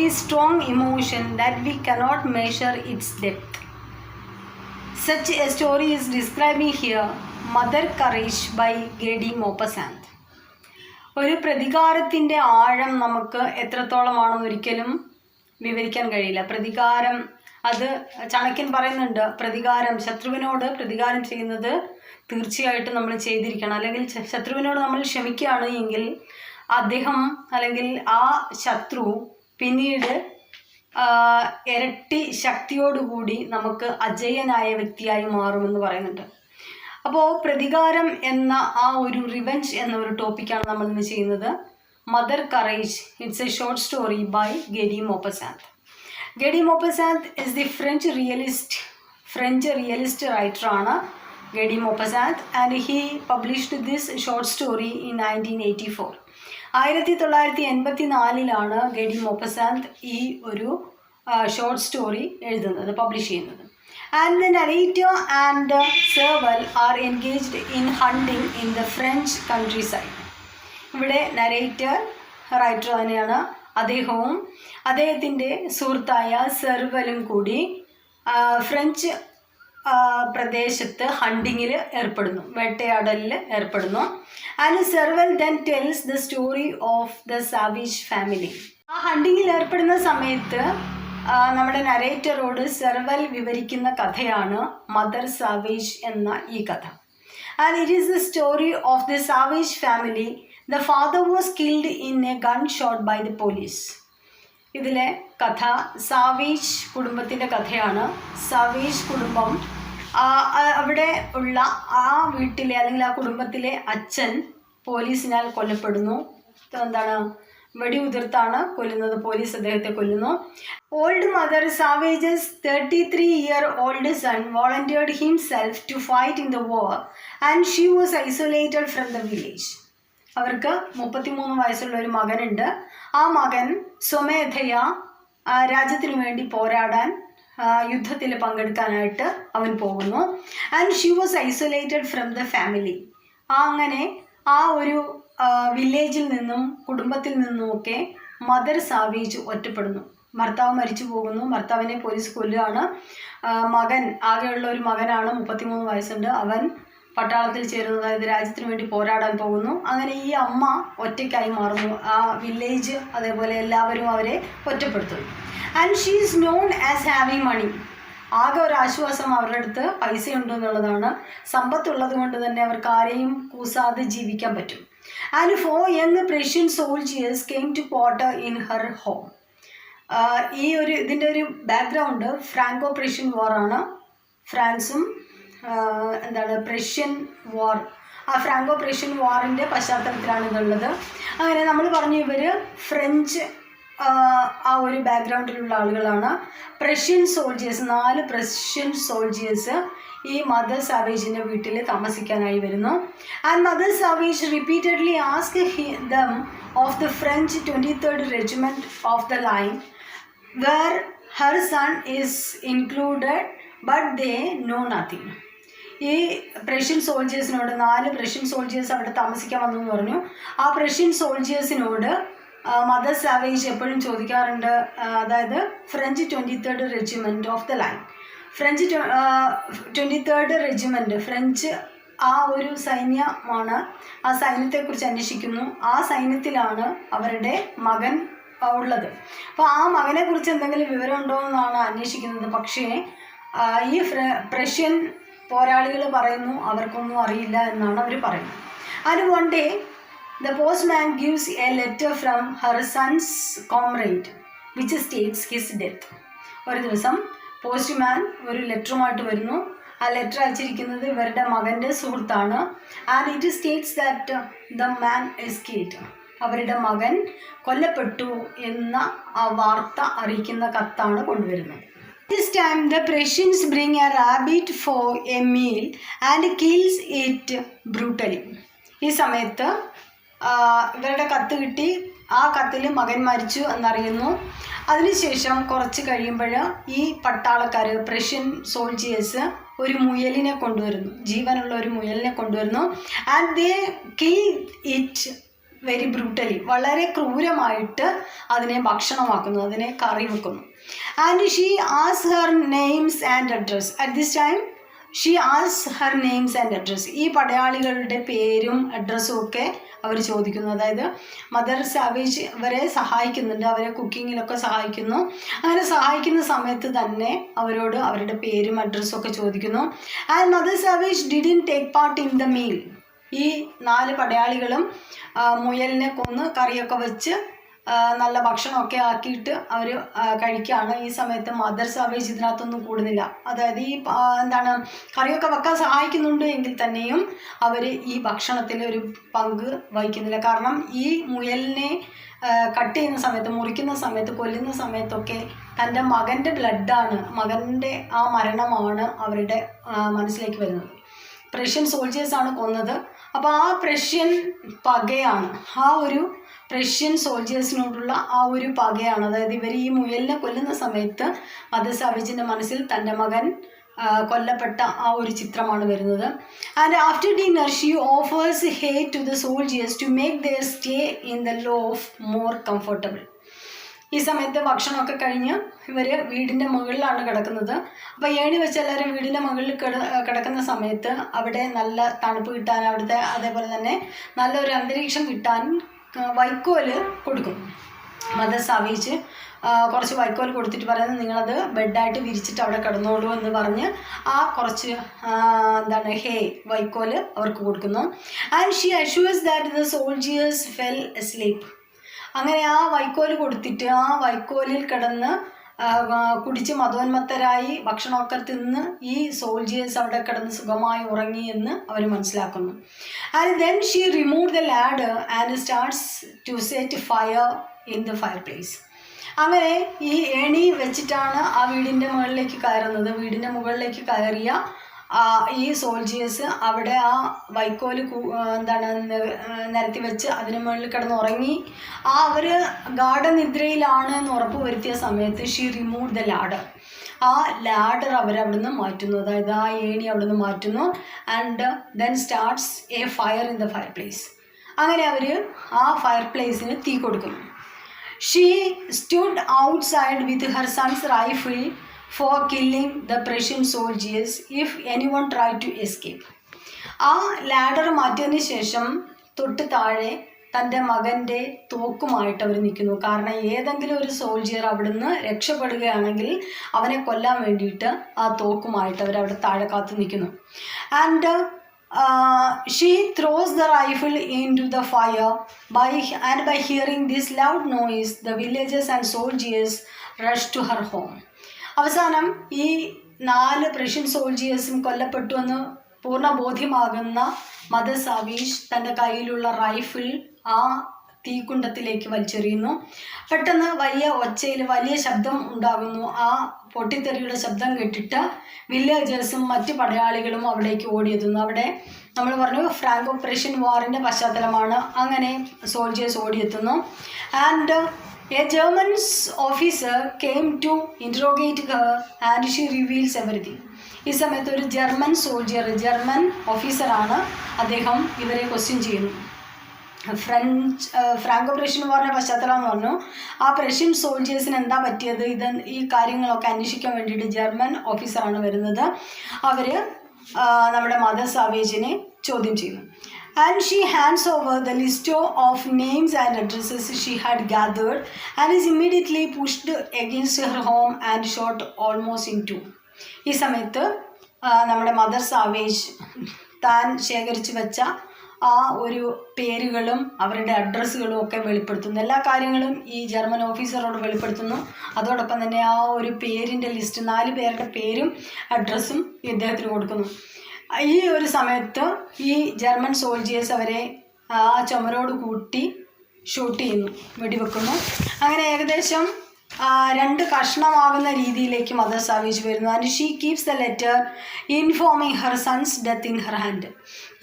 very strong emotion that we cannot measure its depth. Such a story is describing here, Mother Courage by Gedi Maupassant. ഒരു പ്രതികാരത്തിൻ്റെ ആഴം നമുക്ക് എത്രത്തോളമാണെന്ന് ഒരിക്കലും വിവരിക്കാൻ കഴിയില്ല. പ്രതികാരം, അത് ചാണക്യൻ പറയുന്നുണ്ട്, പ്രതികാരം, ശത്രുവിനോട് പ്രതികാരം ചെയ്യുന്നത് തീർച്ചയായിട്ടും നമ്മൾ ചെയ്തിരിക്കണം. അല്ലെങ്കിൽ ശത്രുവിനോട് നമ്മൾ ക്ഷമിക്കുകയാണ് എങ്കിൽ അദ്ദേഹം അല്ലെങ്കിൽ ആ ശത്രു പിന്നീട് ഇരട്ടി ശക്തിയോടുകൂടി നമുക്ക് അജയ്യനായ വ്യക്തിയായി മാറുമെന്ന് പറയുന്നുണ്ട്. അപ്പോൾ പ്രതികാരം എന്ന ആ ഒരു റിവെഞ്ച് എന്ന ഒരു ടോപ്പിക്കാണ് നമ്മൾ ഇന്ന് ചെയ്യുന്നത്. Mother courage, it's a short story by Guy de Maupassant. Guy de Maupassant is the French realist റൈറ്ററാണ് Guy de Maupassant, and he published this short story in 1984. 1984 Guy de Maupassant ഈ ഒരു ഷോർട്ട് സ്റ്റോറി എഴുതുന്നത്, പബ്ലിഷ് ചെയ്യുന്നത്. And the narrator and Serval are engaged in hunting in the French countryside. ഇവിടെ narrator writer തന്നെയാണ്. അദ്ദേഹവും അദ്ദേഹത്തിൻ്റെ സുഹൃത്തായ സെർവലും കൂടി ഫ്രഞ്ച് പ്രദേശത്ത് ഹണ്ടിങ്ങിൽ ഏർപ്പെടുന്നു, വേട്ടയാടലിൽ ഏർപ്പെടുന്നു. And സെർവൽ then tells the story of the Savage family. ആ ഹണ്ടിങ്ങിൽ ഏർപ്പെടുന്ന സമയത്ത് നമ്മുടെ നരേറ്ററോട് സെർവൽ വിവരിക്കുന്ന കഥയാണ് മദർ സാവേജ് എന്ന ഈ കഥ. And it is the story of the Savage family. The father was killed in a gun shot by the police. ഇതിലെ കഥ സാവേജ് കുടുംബത്തിൻ്റെ കഥയാണ്. സാവേജ് കുടുംബം, അവിടെ ഉള്ള ആ വീട്ടിലെ അല്ലെങ്കിൽ ആ കുടുംബത്തിലെ അച്ഛൻ പോലീസിനാൽ കൊല്ലപ്പെടുന്നു. എന്താണ്, വെടിയുതിർത്താണ് കൊല്ലുന്നത്, പോലീസ് അദ്ദേഹത്തെ കൊല്ലുന്നു. Old mother savages 33-year-old son volunteered himself to fight in the war and she was isolated from the village. അവർക്ക് 33 വയസ്സുള്ള ഒരു മകനുണ്ട്. ആ മകൻ സ്വമേധയാ രാജ്യത്തിനു വേണ്ടി പോരാടാൻ, യുദ്ധത്തിൽ പങ്കെടുക്കാനായിട്ട് അവൻ പോകുന്നു. And she was isolated from the family. അങ്ങനെ ആ ഒരു വില്ലേജിൽ നിന്നും കുടുംബത്തിൽ നിന്നുമൊക്കെ മദർ സാവേജ് ഒറ്റപ്പെടുന്നു. ഭർത്താവ് മരിച്ചു പോകുന്നു, ഭർത്താവിനെ പോലീസ് കൊല്ലുകയാണ്. മകൻ, ആകെയുള്ള ഒരു മകനാണ്, 33 വയസ്സുണ്ട്. അവൻ പട്ടാളത്തിൽ ചേരുന്നു, അതായത് രാജ്യത്തിന് വേണ്ടി പോരാടാൻ പോകുന്നു. അങ്ങനെ ഈ അമ്മ ഒറ്റയ്ക്കായി മാറുന്നു. ആ വില്ലേജ് അതേപോലെ എല്ലാവരും അവരെ ഒറ്റപ്പെടുത്തുന്നു. And she is known as having money. ആകെ ഒരു ആശ്വാസം അവരുടെ അടുത്ത് പൈസയുണ്ട് എന്നുള്ളതാണ്. സമ്പത്തുള്ളത് കൊണ്ട് തന്നെ അവർക്ക് ആരെയും കൂസാതെ ജീവിക്കാൻ പറ്റും. And 4 young Prussian soldiers came to quarter in her home. ഇതിൻ്റെ ഒരു ബാക്ക്ഗ്രൗണ്ട് ഫ്രാങ്കോ പ്രഷ്യൻ വാറാണ്. ഫ്രാൻസും പ്രഷ്യൻ വാർ, ആ ഫ്രാങ്കോ പ്രഷ്യൻ വാറിൻ്റെ പശ്ചാത്തലത്തിലാണ് ഇതുള്ളത്. അങ്ങനെ നമ്മൾ പറഞ്ഞു ഇവർ ഫ്രഞ്ച് ആ ഒരു ബാക്ക്ഗ്രൗണ്ടിലുള്ള ആളുകളാണ്. പ്രഷ്യൻ സോൾജിയേഴ്സ്, 4 പ്രഷ്യൻ സോൾജിയേഴ്സ് ഈ മദർ സാവേജിൻ്റെ വീട്ടിൽ താമസിക്കാനായി വരുന്നു. And mother Savage repeatedly ask them of the French 23rd Regiment of the line where her son is included but they know nothing. ഈ പ്രഷ്യൻ സോൾജിയേഴ്സിനോട്, 4 പ്രഷ്യൻ സോൾജിയേഴ്സ് അവിടെ താമസിക്കാൻ വന്നു എന്ന് പറഞ്ഞു. ആ പ്രഷ്യൻ സോൾജിയേഴ്സിനോട് മദർ സാവേജ് എപ്പോഴും ചോദിക്കാറുണ്ട്, അതായത് French 23rd Regiment of the line, French 23rd Regiment, French ആ ഒരു സൈന്യമാണ്. ആ സൈന്യത്തെക്കുറിച്ച് അന്വേഷിക്കുന്നു. ആ സൈന്യത്തിലാണ് അവരുടെ മകൻ ഉള്ളത്. അപ്പോൾ ആ മകനെക്കുറിച്ച് എന്തെങ്കിലും വിവരമുണ്ടോ എന്നാണ് അന്വേഷിക്കുന്നത്. പക്ഷേ ഈ പ്രഷ്യൻ പോരാളികൾ പറയുന്നു അവർക്കൊന്നും അറിയില്ല എന്നാണ് അവർ പറയുന്നത്. And one day the postman gives a letter from her son's comrade which states his death. ഒരു ദിവസം പോസ്റ്റ്മാൻ ഒരു ലെറ്ററുമായിട്ട് വരുന്നു. ആ ലെറ്റർ അയച്ചിരിക്കുന്നത് ഇവരുടെ മകൻ്റെ സുഹൃത്താണ്. And it States that the man is killed. അവരുടെ മകൻ കൊല്ലപ്പെട്ടു എന്ന ആ വാർത്ത അറിയിക്കുന്ന കത്താണ് കൊണ്ടുവരുന്നത്. This time the Prussians bring a rabbit for a meal and kills it brutally. ഈ സമയത്ത് ഇവരുടെ കത്ത് കിട്ടി. ആ കത്തിൽ മകൻ മരിച്ചു എന്നറിയുന്നു. അതിനുശേഷം കുറച്ച് കഴിയുമ്പോൾ ഈ പട്ടാളക്കാർ, പ്രഷ്യൻ സോൾജിയേഴ്സ്, ഒരു മുയലിനെ കൊണ്ടുവരുന്നു, ജീവനുള്ള ഒരു മുയലിനെ കൊണ്ടുവരുന്നു. And they kill it very brutally, വളരെ ക്രൂരമായിട്ട് അതിനെ ഭക്ഷണമാക്കുന്നു, അതിനെ കറി വെക്കുന്നു. And she as her names and address. At this time she as her names and address. ഈ പടയാളികളുടെ പേരും അഡ്രസ്സും ഒക്കെ അവർ ചോദിക്കുന്നു. അതായത് മദർ സാവേജ് ഇവരെ സഹായിക്കുന്നുണ്ട്, അവരെ കുക്കിങ്ങിലൊക്കെ സഹായിക്കുന്നു. അങ്ങനെ സഹായിക്കുന്ന സമയത്ത് തന്നെ അവരോട് അവരുടെ പേരും അഡ്രസ്സും ഒക്കെ ചോദിക്കുന്നു. And mother savage didn't take part in the meal. ഈ 4 പടയാളികളും മുയലിനെ കൊന്ന് കറിയൊക്കെ വെച്ച് നല്ല ഭക്ഷണമൊക്കെ ആക്കിയിട്ട് അവർ കഴിക്കുകയാണ്. ഈ സമയത്ത് മദർ സാവേജ് ഇതിനകത്തൊന്നും കൂടുന്നില്ല. അതായത് ഈ കറിയൊക്കെ വെക്കാൻ സഹായിക്കുന്നുണ്ട് എങ്കിൽ തന്നെയും അവർ ഈ ഭക്ഷണത്തിൽ ഒരു പങ്ക് വഹിക്കുന്നില്ല. കാരണം ഈ മുയലിനെ കട്ട് ചെയ്യുന്ന സമയത്ത്, മുറിക്കുന്ന സമയത്ത്, കൊല്ലുന്ന സമയത്തൊക്കെ തൻ്റെ മകൻ്റെ ബ്ലഡാണ്, മകൻ്റെ ആ മരണമാണ് അവരുടെ മനസ്സിലേക്ക് വരുന്നത്. പ്രഷ്യൻ സോൾജേഴ്സാണ് കൊന്നത്. അപ്പോൾ ആ പ്രഷ്യൻ പകയാണ്, ആ ഒരു പ്രഷ്യൻ സോൾജേഴ്സിനോടുള്ള ആ ഒരു പകയാണ്. അതായത് ഇവർ ഈ മുയലിനെ കൊല്ലുന്ന സമയത്ത് മദർ സാവേജിൻ്റെ മനസ്സിൽ തൻ്റെ മകൻ കൊല്ലപ്പെട്ട ആ ഒരു ചിത്രമാണ് വരുന്നത്. And after dinner she offers hay to the soldiers to make their stay in the loft more comfortable. ഈ സമയത്ത് ഭക്ഷണമൊക്കെ കഴിഞ്ഞ് ഇവർ വീടിൻ്റെ മുകളിലാണ് കിടക്കുന്നത്. അപ്പോൾ ഏണി വെച്ച് എല്ലാവരും വീടിൻ്റെ മുകളിൽ കിടക്കുന്ന സമയത്ത് അവിടെ നല്ല തണുപ്പ് കിട്ടാൻ, അവിടുത്തെ അതേപോലെ തന്നെ നല്ലൊരു അന്തരീക്ഷം കിട്ടാൻ വൈക്കോൽ കൊടുക്കും. മദർ സാവേജ് കുറച്ച് വൈക്കോൽ കൊടുത്തിട്ട് പറയുന്നത് നിങ്ങളത് ബെഡായിട്ട് വിരിച്ചിട്ട് അവിടെ കിടന്നോളൂ എന്ന് പറഞ്ഞ് ആ കുറച്ച് ഹേ വൈക്കോൽ അവർക്ക് കൊടുക്കുന്നു. And she assures that the soldiers fell asleep. അങ്ങനെ ആ വൈക്കോൽ കൊടുത്തിട്ട് ആ വൈക്കോലിൽ കിടന്ന് കുടിച്ച് മതോന്മത്തരായി ഭക്ഷണമൊക്കെ തിന്ന് ഈ സോൾജിയേഴ്സ് അവിടെ കിടന്ന് സുഖമായി ഉറങ്ങി എന്ന് അവർ മനസ്സിലാക്കുന്നു. And then she remove the ladder and starts to set fire in the fireplace. അങ്ങനെ ഈ ഏണി വെച്ചിട്ടാണ് ആ വീടിൻ്റെ മുകളിലേക്ക് കയറുന്നത്. വീടിൻ്റെ മുകളിലേക്ക് കയറിയ ഈ സോൾജിയേഴ്സ് അവിടെ ആ വൈക്കോല് നിരത്തി വെച്ച് അതിന് മുകളിൽ കിടന്ന് ഉറങ്ങി. അവർ ഗാഠനിദ്രയിലാണ് എന്ന് ഉറപ്പ് വരുത്തിയ സമയത്ത് ഷീ റിമൂവ് ദ ലാഡർ. ആ ലാഡർ അവരവിടുന്ന് മാറ്റുന്നു, അതായത് ആ ഏണി അവിടുന്ന് മാറ്റുന്നു. And then starts A fire in the fireplace. അങ്ങനെ അവർ ആ ഫയർ പ്ലേസിന് തീ കൊടുക്കുന്നു. She stood outside with her sons rifle for killing the Prussian soldiers if anyone tried to escape. ആ ലാഡർ മാറ്റിയതിന് ശേഷം തൊട്ട് താഴെ തൻ്റെ മകൻ്റെ തോക്കുമായിട്ട് അവർ നിൽക്കുന്നു. കാരണം ഏതെങ്കിലും ഒരു സോൾജിയർ അവിടുന്ന് രക്ഷപ്പെടുകയാണെങ്കിൽ അവനെ കൊല്ലാൻ വേണ്ടിയിട്ട് ആ തോക്കുമായിട്ട് അവർ അവിടെ താഴെ കാത്തു നിൽക്കുന്നു. And she throws the rifle into the fire. By hearing this loud noise, the villagers and soldiers rush to her home. അവസാനം ഈ 4 പ്രഷ്യൻ സോൾജിയേഴ്സും കൊല്ലപ്പെട്ടു എന്ന് പൂർണ്ണ ബോധ്യമാകുന്ന മദർ സാവേജ് തൻ്റെ കയ്യിലുള്ള റൈഫിൾ ആ തീക്കുണ്ടത്തിലേക്ക് വലിച്ചെറിയുന്നു. പെട്ടെന്ന് വലിയ ഒച്ചയിൽ വലിയ ശബ്ദം ഉണ്ടാകുന്നു. ആ പൊട്ടിത്തെറിയുടെ ശബ്ദം കേട്ടിട്ട് വില്ലേജേഴ്സും മറ്റ് പടയാളികളും അവിടേക്ക് ഓടിയെത്തുന്നു. അവിടെ നമ്മൾ പറഞ്ഞു ഫ്രാങ്കോ പ്രഷ്യൻ വാറിൻ്റെ പശ്ചാത്തലമാണ്. അങ്ങനെ സോൾജിയേഴ്സ് ഓടിയെത്തുന്നു. And a German officer came to interrogate her and she reveals everything. ഈ സമയത്ത് ഒരു ജർമ്മൻ സോൾജിയർ, ജർമ്മൻ ഓഫീസറാണ്, അദ്ദേഹം ഇവരെ ക്വസ്റ്റ്യൻ ചെയ്യുന്നു. ഫ്രാങ്കോ പ്രഷ്യൻ വാറിൻ്റെ പശ്ചാത്തലം എന്ന് പറഞ്ഞു. ആ പ്രഷ്യൻ സോൾജിയേഴ്സിന് എന്താ പറ്റിയത്, ഈ കാര്യങ്ങളൊക്കെ അന്വേഷിക്കാൻ വേണ്ടിയിട്ട് ജർമ്മൻ ഓഫീസറാണ് വരുന്നത്. അവർ നമ്മുടെ മദർ സാവേജിനെ ചോദ്യം ചെയ്യുന്നു. And she hands over the list of names and addresses she had gathered and is immediately pushed against her home and shot almost in two. ഈ സമയത്ത് നമ്മുടെ മദർ സാവേജ് താൻ ശേഖരിച്ചു വെച്ച ആ ഒരു പേരുകളും അവരുടെ അഡ്രസ്സുകളും ഒക്കെ വെളിപ്പെടുത്തുന്നു. എല്ലാ കാര്യങ്ങളും ഈ ജർമ്മൻ ഓഫീസറോട് വെളിപ്പെടുത്തുന്നു. അതോടൊപ്പം തന്നെ ആ ഒരു പേരിൻ്റെ ലിസ്റ്റ്, 4 പേരുടെ പേരും അഡ്രസ്സും ഇദ്ദേഹത്തിന് കൊടുക്കുന്നു. ഈ ഒരു സമയത്ത് ഈ ജർമ്മൻ സോൾജിയേഴ്സ് അവരെ ആ ചുമരോട് കൂട്ടി ഷൂട്ട് ചെയ്യുന്നു, വെടിവെക്കുന്നു. അങ്ങനെ ഏകദേശം 2 കഷ്ണമാകുന്ന രീതിയിലേക്ക് മദർ സാവേജ് വരുന്നു. And she keeps the letter informing her sons death in her hand.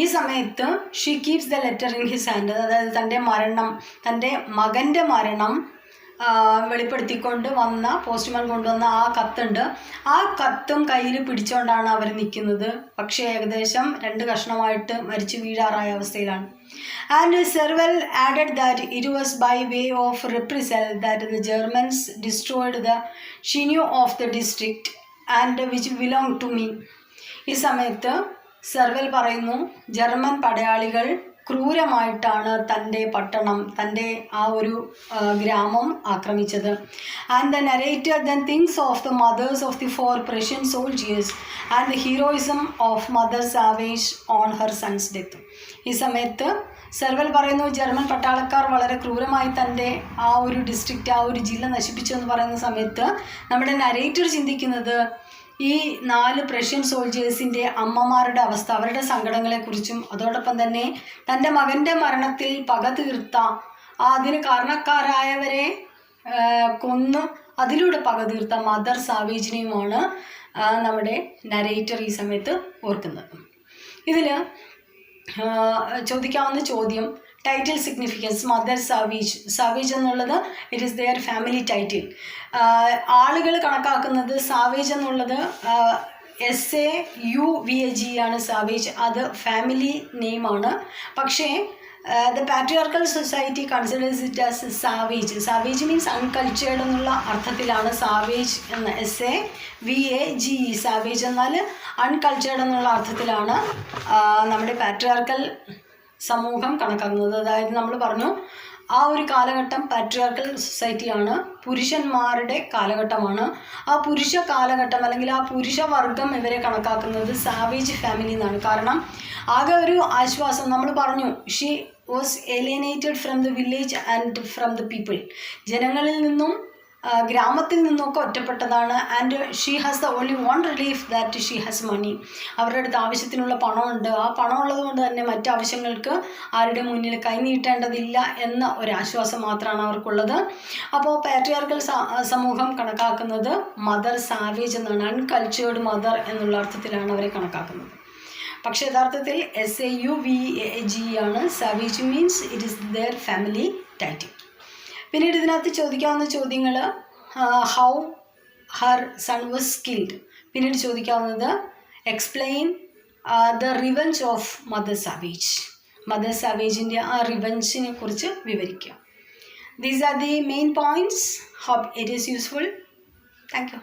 ഈ സമയത്ത് she keeps the letter in his hand, അതായത് തൻ്റെ മകൻ്റെ മരണം വെളിപ്പെടുത്തിക്കൊണ്ട് വന്ന പോസ്റ്റ്മാൻ കൊണ്ടുവന്ന ആ കത്തുണ്ട്. ആ കത്തും കയ്യിൽ പിടിച്ചുകൊണ്ടാണ് അവർ നിൽക്കുന്നത്. പക്ഷേ ഏകദേശം 2 കഷ്ണമായിട്ട് മരിച്ചു വീഴാറായ അവസ്ഥയിലാണ്. And Serval added that it was by way of reprisal that the Germans destroyed the ഷിന്യൂ of the district and which belong to me. ഈ സമയത്ത് സെർവൽ പറയുന്നു, ജർമ്മൻ പടയാളികൾ ക്രൂരമായിട്ടാണ് തൻ്റെ പട്ടണം, തൻ്റെ ആ ഒരു ഗ്രാമം ആക്രമിച്ചത്. And the narrator then thinks of the mothers of the 4 Prussian soldiers and the heroism of mother Savage on her son's death. ഈ സമയത്ത് സെർവൽ പറയുന്നു, ജർമ്മൻ പട്ടാളക്കാർ വളരെ ക്രൂരമായി തൻ്റെ ആ ഒരു ഡിസ്ട്രിക്റ്റ്, ആ ഒരു ജില്ല നശിപ്പിച്ചു എന്ന് പറയുന്ന സമയത്ത് നമ്മുടെ നരേറ്റർ ചിന്തിക്കുന്നത് ഈ 4 പ്രഷ്യൻ സോൾജേഴ്സിൻ്റെ അമ്മമാരുടെ അവസ്ഥ, അവരുടെ സങ്കടങ്ങളെക്കുറിച്ചും അതോടൊപ്പം തന്നെ തൻ്റെ മകൻ്റെ മരണത്തിൽ പക തീർത്ത അതിന് കാരണക്കാരായവരെ കൊന്ന് അതിലൂടെ പക തീർത്ത മദർ സാവേജിനെയുമാണ് നമ്മുടെ നരേറ്റർ ഈ സമയത്ത് ഓർക്കുന്നത്. ഇതിൽ ചോദിക്കാവുന്ന ചോദ്യം, title significance mother Savage. Savage എന്നുള്ളത് it is their family title. ആളുകൾ കണക്കാക്കുന്നത് സാവേജ് എന്നുള്ളത് SAUVAG ആണ് സാവേജ്, അത് ഫാമിലി നെയിമാണ്. പക്ഷേ the patriarchal society considers it as savage. Savage means uncultured എന്നുള്ള അർത്ഥത്തിലാണ് സാവേജ് എന്ന SAVAGE സാവേജ് എന്നാൽ അൺകൾച്ചേർഡ് എന്നുള്ള അർത്ഥത്തിലാണ് നമ്മുടെ പാട്രിയാർക്കൽ സമൂഹം കണക്കാക്കുന്നത്. അതായത് നമ്മൾ പറഞ്ഞു ആ ഒരു കാലഘട്ടം പാട്രിയാർക്കൽ സൊസൈറ്റിയാണ്, പുരുഷന്മാരുടെ കാലഘട്ടമാണ്. ആ പുരുഷ കാലഘട്ടം അല്ലെങ്കിൽ ആ പുരുഷവർഗം ഇവരെ കണക്കാക്കുന്നത് സാവേജ് ഫാമിലി എന്നാണ്. കാരണം ആകെ ഒരു ആശ്വാസം നമ്മൾ പറഞ്ഞു, she was alienated from the village and from the people. ജനങ്ങളിൽ നിന്നും ഗ്രാമത്തിൽ നിന്നൊക്കെ ഒറ്റപ്പെട്ടതാണ്. And she has the only one relief that she has money. അവരുടെ അടുത്ത് ആവശ്യത്തിനുള്ള പണമുണ്ട്. ആ പണം ഉള്ളത് കൊണ്ട് തന്നെ മറ്റാവശ്യങ്ങൾക്ക് ആരുടെ മുന്നിൽ കൈനീട്ടേണ്ടതില്ല എന്ന ഒരാശ്വാസം മാത്രമാണ് അവർക്കുള്ളത്. അപ്പോൾ പാട്രിയാർക്കൽ സമൂഹം കണക്കാക്കുന്നത് മദർ സാവേജ് എന്നാണ്, അൺകൾച്ചേർഡ് മദർ എന്നുള്ള അർത്ഥത്തിലാണ് അവരെ കണക്കാക്കുന്നത്. പക്ഷേ യഥാർത്ഥത്തിൽ SAUVAG ആണ്. Savage means it is their family title. പിന്നീട് ഇതിനകത്ത് ചോദിക്കാവുന്ന ചോദ്യങ്ങൾ, how her son was killed. പിന്നീട് ചോദിക്കാവുന്നത് explain the revenge of mother Savage. Mother സാവേജിൻ്റെ ആ റിവെഞ്ചിനെ കുറിച്ച് വിവരിക്കുക. These are the main points. Hope it is useful. Thank U.